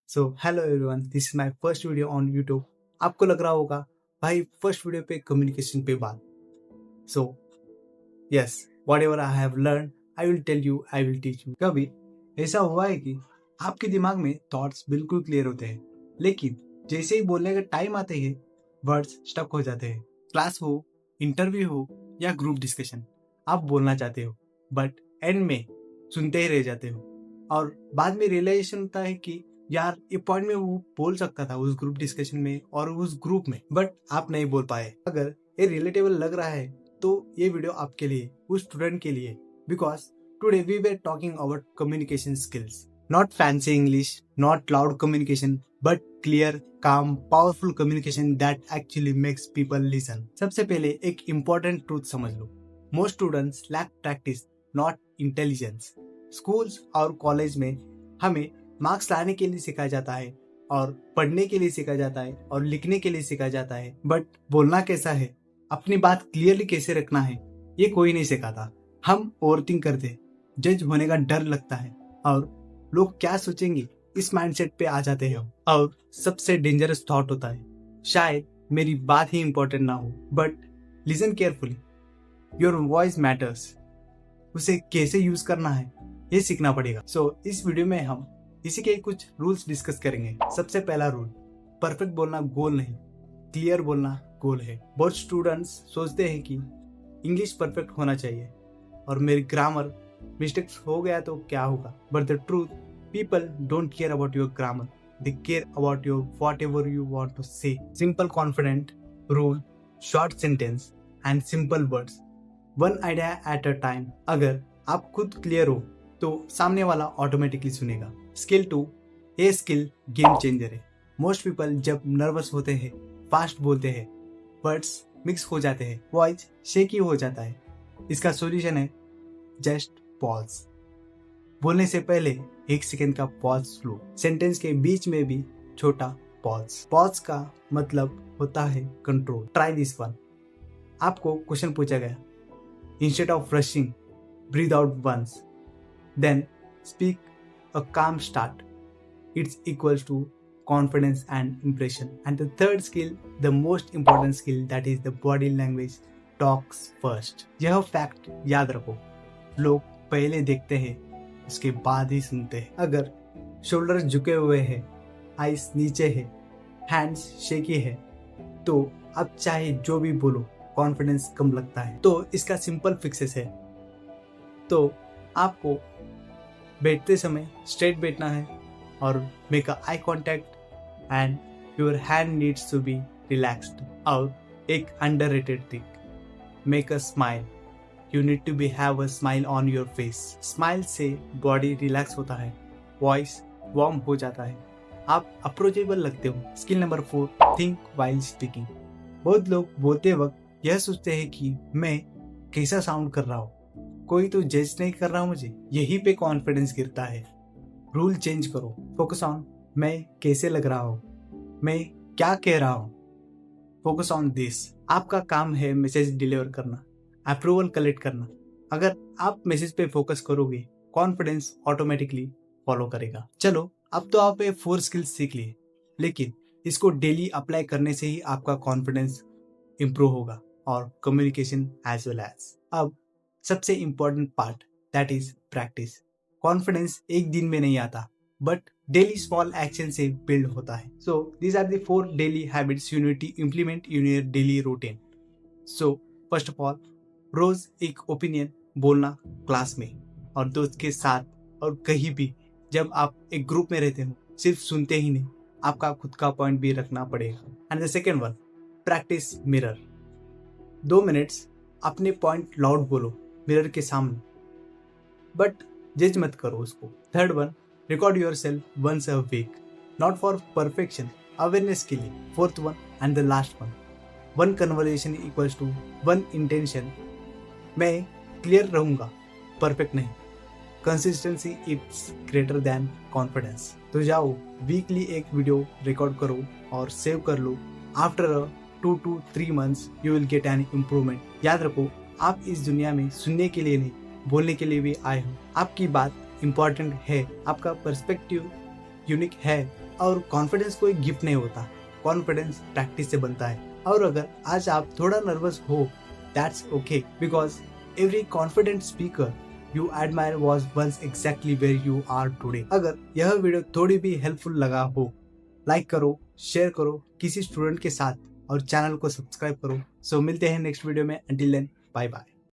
So hello everyone, this is my first video on YouTube. आपको लग रहा होगा भाई फर्स्ट वीडियो पे कम्युनिकेशन पे बात। So yes, whatever I have learn I will tell you, I will teach you. कभी ऐसा हुआ है कि आपके दिमाग में थॉट्स बिल्कुल क्लियर होते हैं, लेकिन जैसे ही बोलने का टाइम आते हैं वर्ड्स स्टक हो जाते हैं। क्लास हो, इंटरव्यू हो या ग्रुप डिस्कशन, आप बोलना चाहते हो बट एंड में सुनते ही रह जाते हो और बाद में रियलाइजेशन होता है कि यार ये पॉइंट में वो बोल सकता था उस ग्रुप डिस्कशन में और उस ग्रुप में, बट आप नहीं बोल पाए। अगर ये रिलेटेबल लग रहा है तो ये वीडियो आपके लिए, उस स्टूडेंट के लिए, because today we were talking about communication skills. Not fancy English, not loud communication, but clear, calm, powerful communication that actually makes people listen. सबसे पहले एक इंपॉर्टेंट ट्रूथ समझ लो, most students lack practice not intelligence. Schools और college में हमें marks लाने के लिए सिखाया जाता है और पढ़ने के लिए सिखाया जाता है और लिखने के लिए सिखाया जाता है, बट बोलना कैसा है, अपनी बात क्लियरली कैसे रखना है, ये कोई नहीं सिखाता। हम ओवरथिंक करते, जज होने का डर लगता है और लोग क्या सोचेंगे इस माइंडसेट पे आ जाते हैं हम। और सबसे डेंजरस थॉट होता है, शायद मेरी बात ही इंपॉर्टेंट ना हो, but listen carefully, your voice matters. उसे कैसे यूज करना है ये सीखना पड़ेगा। सो इस वीडियो में हम इसी के कुछ रूल्स डिस्कस करेंगे। सबसे पहला रूल, परफेक्ट बोलना गोल नहीं, क्लियर बोलना गोल है। बहुत स्टूडेंट्स सोचते हैं कि इंग्लिश परफेक्ट होना चाहिए और मेरी ग्रामर मिस्टेक्स हो गया तो क्या होगा, but the truth, people don't care about your grammar, they care about your whatever you want to say. Simple confident rule, short sentence and simple words, one idea at a time. अगर आप खुद clear हो तो सामने वाला automatically सुनेगा। Skill 2, ये skill game changer है। मोस्ट पीपल जब नर्वस होते हैं फास्ट बोलते हैं, वर्ड्स मिक्स हो जाते हैं, वॉइस शेकी हो जाता है। इसका सॉल्यूशन है जस्ट पॉज। बोलने से पहले 1 सेकेंड का पॉज लो, सेंटेंस के बीच में भी छोटा पॉज। पॉज का मतलब होता है कंट्रोल। Try this one. आपको क्वेश्चन पूछा गया, instead of rushing breathe out once, then speak a calm start. It's equals to confidence and impression. And the third skill, the most important skill, that is the body language talks first. यह fact याद रखो, लोग पहले देखते हैं उसके बाद ही सुनते हैं। अगर शोल्डर झुके हुए हैं, आइस नीचे है, हैंड्स शेकी है, तो अब चाहे जो भी बोलो कॉन्फिडेंस कम लगता है। तो इसका सिंपल फिक्सेस है। तो आपको बैठते समय स्ट्रेट बैठना है और make a eye contact and your hand needs to be relaxed. और एक underrated thing, make a smile. You need to be have a smile on your face. Smile से बॉडी रिलैक्स होता है, वॉइस वार्म हो जाता है, आप approachable लगते हो। Skill number 4, think while speaking. बहुत लोग बोलते वक्त यह सोचते हैं कि मैं कैसा साउंड कर रहा हूँ, कोई तो जज नहीं कर रहा मुझे, यहीं पे कॉन्फिडेंस गिरता है। रूल चेंज करो, फोकस ऑन मैं कैसे लग रहा हूँ, मैं क्या कह रहा हूँ, फोकस ऑन दिस। आपका काम है मैसेज डिलीवर करना, अप्रूवल कलेक्ट करना। अगर आप मैसेज पे फोकस करोगे कॉन्फिडेंस ऑटोमेटिकली फॉलो करेगा। चलो, अब तो आप ये 4 स्किल्स सीख लिए, लेकिन इसको डेली अप्लाई करने से ही आपका कॉन्फिडेंस इंप्रूव होगा और कम्युनिकेशन एज वेल एज। अब सबसे important part, that is practice. Confidence एक दिन में नहीं आता, बट डेली स्मॉल एक्शन से बिल्ड होता है। So these are the 4 daily habits you need to implement in your daily routine. So first of all, रोज एक ओपिनियन बोलना क्लास में और दोस्त के साथ और कहीं भी। जब आप एक ग्रुप में रहते हो सिर्फ सुनते ही नहीं, आपका खुद का पॉइंट भी रखना पड़ेगा। And the second one, practice mirror. 2 minutes अपने पॉइंट लाउड बोलो मिरर के सामने, बट जज मत करो उसको। Third one, record yourself once a week, not for perfection, awareness के लिए। Fourth one and the last one conversation equals to 1 intention. मैं क्लियर रहूंगा, परफेक्ट नहीं। Consistency is greater than confidence. तो जाओ, वीकली एक वीडियो रिकॉर्ड करो और सेव कर लो। After 2 to 3 months you will get an improvement. याद रखो, आप इस दुनिया में सुनने के लिए नहीं, बोलने के लिए भी आए हो। आपकी बात इंपॉर्टेंट है, आपका पर्सपेक्टिव यूनिक है, और कॉन्फिडेंस कोई गिफ्ट नहीं होता, कॉन्फिडेंस प्रैक्टिस से बनता है। और अगर आज आप थोड़ा नर्वस हो, that's okay, because every confident speaker you admire was once exactly where you are today. अगर यह वीडियो थोड़ी भी हेल्पफुल लगा हो, लाइक करो, शेयर करो किसी स्टूडेंट के साथ और चैनल को सब्सक्राइब करो। सो मिलते हैं नेक्स्ट वीडियो में। Until then, bye bye.